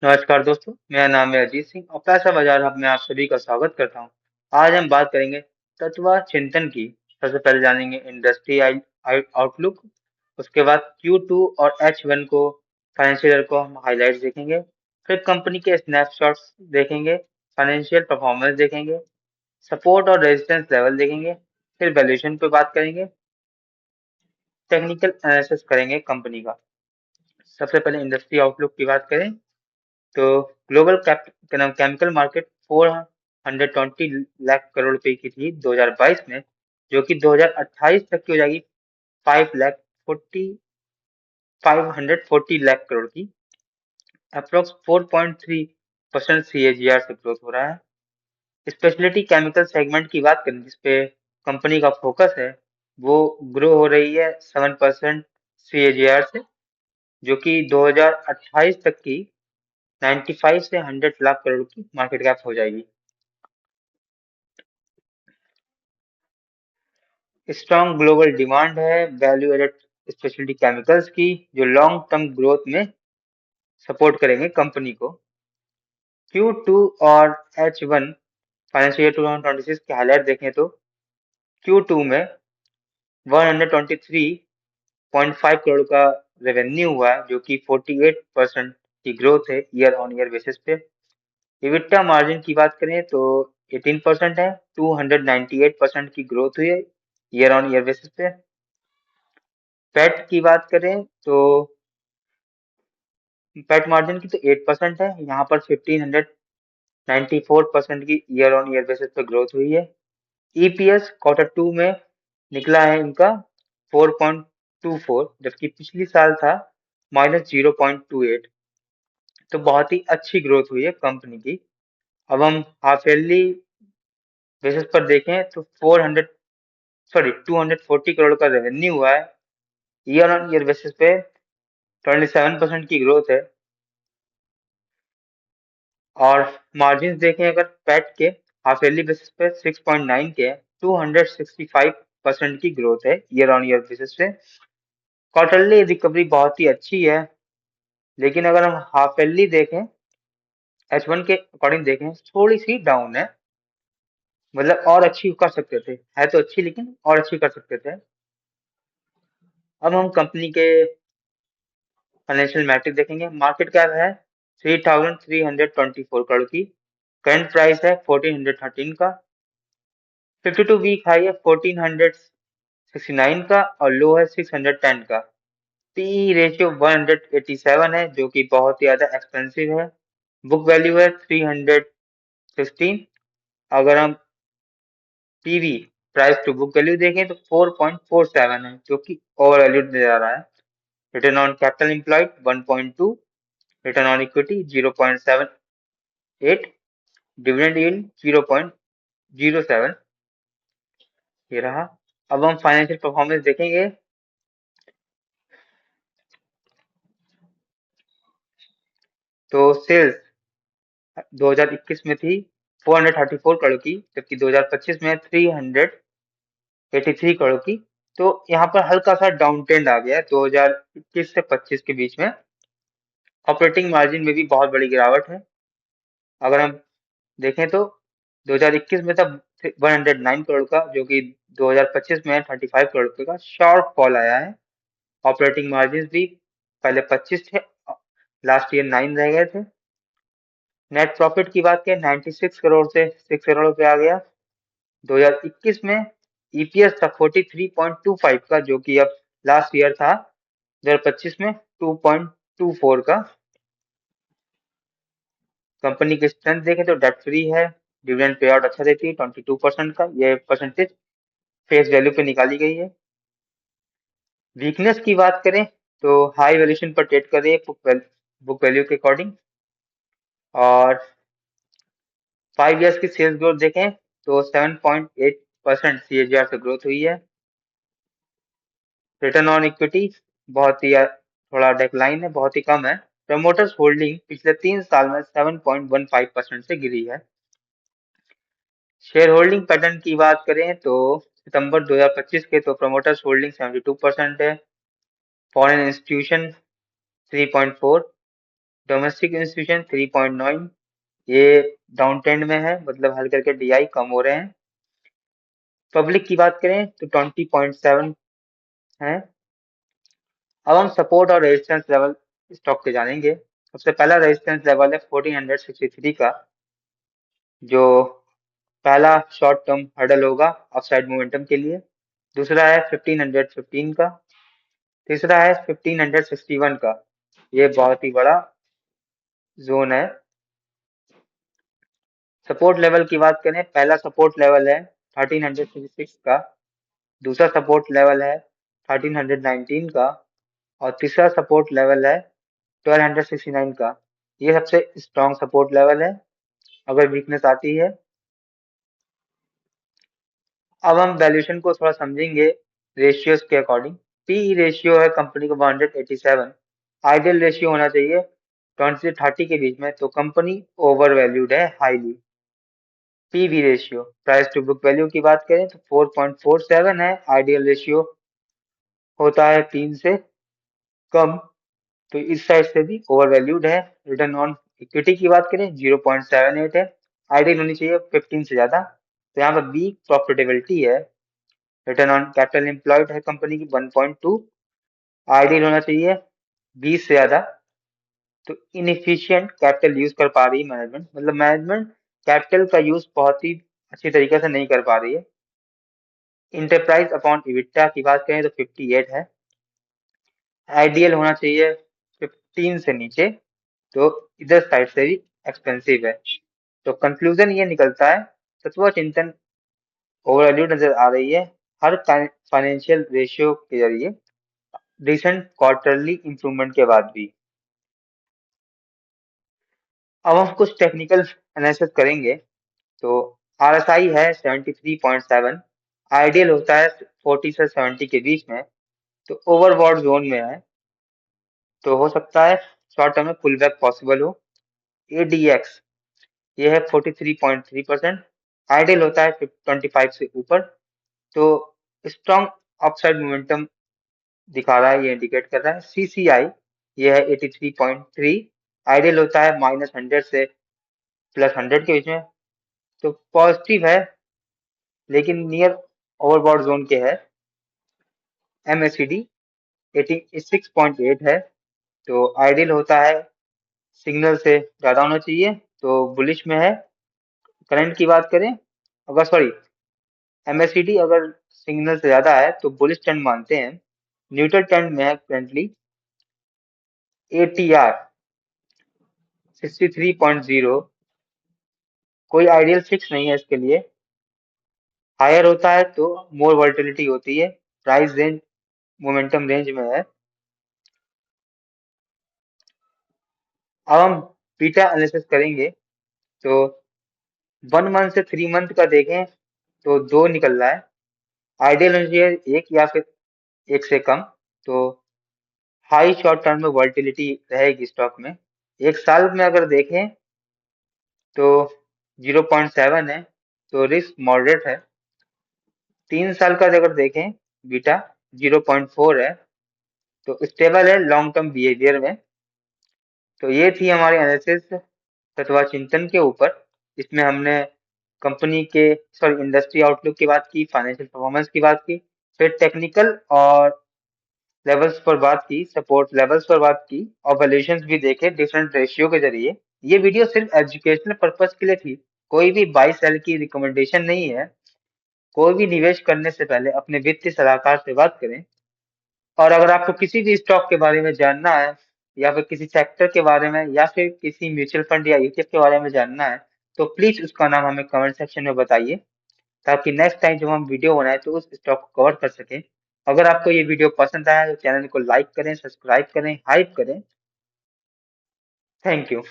नमस्कार दोस्तों, मेरा नाम है अजीत सिंह और पैसा बाजार हब में आप सभी का स्वागत करता हूं। आज हम बात करेंगे तत्व चिंतन की। सबसे पहले जानेंगे इंडस्ट्री आउटलुक। उसके बाद Q2 और H1 को फाइनेंशियल ईयर को हम हाइलाइट्स देखेंगे। फिर कंपनी के स्नैपशॉट्स देखेंगे, फाइनेंशियल परफॉर्मेंस देखेंगे, सपोर्ट और रेजिस्टेंस लेवल देखेंगे। फिर वैल्यूएशन पे बात करेंगे, टेक्निकल एनालिसिस करेंगे कंपनी का। सबसे पहले इंडस्ट्री आउटलुक की बात करें तो global chemical market 420 lakh crore रुपए की थी 2022 में, जो कि 2028 तक की हो जाएगी 540 लाख करोड़ की। अप्रोक्स 4.3% CAGR से ग्रोथ हो रहा है। स्पेशलिटी केमिकल सेगमेंट की बात करें जिसपे कंपनी का फोकस है, वो ग्रो हो रही है 7% CAGR से, जो कि 2028 तक की 95 से 100 लाख करोड़ की मार्केट कैप हो जाएगी। स्ट्रॉन्ग ग्लोबल डिमांड है वैल्यू एडेड स्पेशलिटी केमिकल्स की, जो लॉन्ग टर्म ग्रोथ में सपोर्ट करेंगे कंपनी को। Q2 और H1 फाइनेंशियल ईयर 2026 के हाईलाइट देखें तो Q2 में 123.5 करोड़ का रेवेन्यू हुआ है, जो कि 48% की ग्रोथ है ईयर ऑन ईयर बेसिस पे। इबिटा मार्जिन की बात करें तो 18% है, 298% की ग्रोथ हुई है ईयर ऑन ईयर बेसिस पे। पैट की बात करें तो पैट मार्जिन की तो 8% है, यहाँ पर 1594% की ईयर ऑन ईयर बेसिस पे ग्रोथ हुई है। ईपीएस Q2 में निकला है इनका 4.24, जबकि पिछली साल था -0.28। तो बहुत ही अच्छी ग्रोथ हुई है कंपनी की। अब हम हाफ ईयरली बेसिस पर देखें तो 240 करोड़ का रेवेन्यू हुआ है, ईयर ऑन ईयर बेसिस पे 27% की ग्रोथ है। और मार्जिन देखें अगर पैट के हाफ ईयरली बेसिस पे 6.9 के है, 265% की ग्रोथ है ईयर ऑन ईयर बेसिस पे। क्वार्टरली रिकवरी बहुत ही अच्छी है, लेकिन अगर हम हाफ ईयरली देखें H1 के अकॉर्डिंग देखें थोड़ी सी डाउन है। मतलब और अच्छी कर सकते थे, है तो अच्छी लेकिन और अच्छी कर सकते थे। अब हम कंपनी के फाइनेंशियल मैट्रिक देखेंगे। मार्केट कैप है 3,324 करोड़ की। करंट प्राइस है 1413 का। 52 वीक हाई है 1469 का और लो है 610 का। पी रेशियो 187 है, जो कि बहुत ही ज्यादा एक्सपेंसिव है। बुक वैल्यू है 316। अगर हम PV price to book value देखें तो 4.47 है, जो कि ओवर वैल्यूड नजर आ रहा है। Return on capital employed 1.2, return on equity 0.78, dividend yield 0.07। ये रहा। अब हम फाइनेंशियल परफॉर्मेंस देखेंगे तो सेल्स 2021 में थी 434 करोड़ की, जबकि 2025 में 383 करोड़ की। तो यहाँ पर हल्का सा डाउन ट्रेंड आ गया है 2021 से 25 के बीच में। ऑपरेटिंग मार्जिन में भी बहुत बड़ी गिरावट है। अगर हम देखें तो 2021 में था 109 करोड़ का, जो कि 2025 में 35 करोड़ रुपए का शॉर्ट फॉल आया है। ऑपरेटिंग मार्जिन भी पहले 25 थे, लास्ट ईयर 9 रह गए थे। नेट प्रॉफिट की बात करें 96 करोड़ से 6 करोड़ पे आ गया। 2021 में ईपीएस था 43.25 का, जो कि अब लास्ट ईयर था 2025 में 2.24 का। कंपनी की स्ट्रेंथ देखें तो डेट फ्री है, डिविडेंड पे आउट अच्छा देती है 22% का। ये परसेंटेज फेस वैल्यू पे निकाली गई है। वीकनेस की बात करें तो हाई वैल्यूएशन पर ट्रेड कर रही है बुक वैल्यू के अकॉर्डिंग। और 5 इयर्स की सेल्स ग्रोथ देखें तो 7.8% CAGR से ग्रोथ हुई है। रिटर्न ऑन इक्विटी बहुत ही थोड़ा डेक्लाइन है, बहुत ही कम है। प्रमोटर्स होल्डिंग पिछले 3 साल में 7.15% से गिरी है। शेयर होल्डिंग पैटर्न की बात करें तो सितंबर 2025 के तो प्रमोटर्स होल्डिंग 72% है, फॉरेन इंस्टीट्यूशन 3.4, डोमेस्टिक इंस्टीट्यूशन 3.9, ये डाउन ट्रेंड में है, मतलब हल्के हल्के डीआई कम हो रहे हैं। पब्लिक की बात करें तो 20.7 है। अब हम सपोर्ट और रेजिस्टेंस लेवल स्टॉक के जानेंगे। सबसे पहला रेजिस्टेंस लेवल है 1463 का, जो पहला शॉर्ट टर्म हर्डल होगा अपसाइड मोमेंटम के लिए। दूसरा है 1515 का। तीसरा है 1561 का, ये बहुत ही बड़ा जोन है। सपोर्ट लेवल की बात करें, पहला सपोर्ट लेवल है 1366 का, दूसरा सपोर्ट लेवल है 1319 का, और तीसरा सपोर्ट लेवल है 1269 का। ये सबसे स्ट्रॉन्ग सपोर्ट लेवल है अगर वीकनेस आती है। अब हम वैल्यूएशन को थोड़ा समझेंगे रेशियोज के अकॉर्डिंग। पी रेशियो है कंपनी को 187। आइडियल रेशियो होना चाहिए 20 से 30 के बीच में, तो कंपनी ओवर वैल्यूड है highly. PV ratio price to book value की बात करें तो 4.47 है। आइडियल रेशियो होता है 3 से कम, तो इस साइड से भी ओवर वैल्यूड है। रिटर्न ऑन इक्विटी की बात करें 0.78 है। आइडियल होनी चाहिए 15 से ज्यादा, तो यहाँ पर वीक प्रॉफिटेबिलिटी है। रिटर्न ऑन कैपिटल एम्प्लॉयड है कंपनी की 1.2। आइडियल होना चाहिए 20 से ज्यादा। तो इनएफिशिएंट कैपिटल यूज कर पा रही है मैनेजमेंट, मतलब मैनेजमेंट कैपिटल का यूज बहुत ही अच्छी तरीके से नहीं कर पा रही है। इंटरप्राइज अपॉन इबिटा की बात करें तो 58 है। आइडियल होना चाहिए 15 से नीचे, तो इधर साइड से भी एक्सपेंसिव है। तो कंक्लूजन ये निकलता है, तत्व चिंतन ओवरवैल्यू नजर आ रही है हर फाइनेंशियल रेशियो के जरिए, रिसेंट क्वार्टरली इंप्रूवमेंट के बाद भी। अब हम कुछ टेक्निकल एनालिसिस करेंगे। तो आरएसआई है 73.7। आइडियल होता है 40 से 70 के बीच में, तो ओवरबॉट जोन में है, तो हो सकता है शॉर्ट टर्म में पुल बैक पॉसिबल हो। एडीएक्स ये है 43.3%। आइडियल होता है 25 से ऊपर, तो स्ट्रॉन्ग अपसाइड मोमेंटम दिखा रहा है, ये इंडिकेट कर रहा है। सीसीआई ये है 83.3। आइडियल होता है -100 से +100 के बीच में, तो पॉजिटिव है लेकिन नियर ओवरबॉट जोन के है। एमएसीडी 86.8 है, तो आइडियल होता है सिग्नल से ज्यादा होना चाहिए, तो बुलिश में है। करंट की बात करें, अगर सॉरी एमएसीडी अगर सिग्नल से ज्यादा है तो बुलिश ट्रेंड मानते हैं। न्यूट्रल ट्रेंड में है करंटली। एटीआर 63.0, कोई आइडियल फिक्स नहीं है इसके लिए। हायर होता है तो मोर वोलेटिलिटी होती है। प्राइस रेंज मोमेंटम रेंज में है। अब हम बीटा एनालिसिस करेंगे, तो 1 मंथ से 3 मंथ का देखें तो 2 निकल रहा है। आइडियल होना चाहिए 1 या फिर 1 से कम, तो हाई शॉर्ट टर्म में वोलेटिलिटी रहेगी स्टॉक में। 1 साल में अगर देखें तो 0.7 है, तो रिस्क मॉडरेट है। 3 साल का अगर देखें बीटा 0.4 है, तो स्टेबल है लॉन्ग टर्म बिहेवियर में। तो ये थी हमारी एनालिसिस तत्व चिंतन के ऊपर। इसमें हमने कंपनी के सॉरी इंडस्ट्री आउटलुक की बात की, फाइनेंशियल परफॉर्मेंस की बात की, फिर टेक्निकल और लेवल्स पर बात की, सपोर्ट लेवल्स पर बात की, और वैल्यूएशंस भी देखे डिफरेंट रेशियो के जरिए। ये वीडियो सिर्फ एजुकेशनल पर्पस के लिए थी, कोई भी बाई सेल की रिकमेंडेशन नहीं है। कोई भी निवेश करने से पहले अपने वित्तीय सलाहकार से बात करें। और अगर आपको किसी भी स्टॉक के बारे में जानना है, या फिर किसी सेक्टर के बारे में, या फिर किसी म्यूचुअल फंड या ईटीएफ के बारे में जानना है, तो प्लीज उसका नाम हमें कमेंट सेक्शन में बताइए, ताकि नेक्स्ट टाइम जब हम वीडियो बनाए तो उस स्टॉक को कवर कर सकें। अगर आपको ये वीडियो पसंद आया तो चैनल को लाइक करें, सब्सक्राइब करें, हाइप करें। Thank you.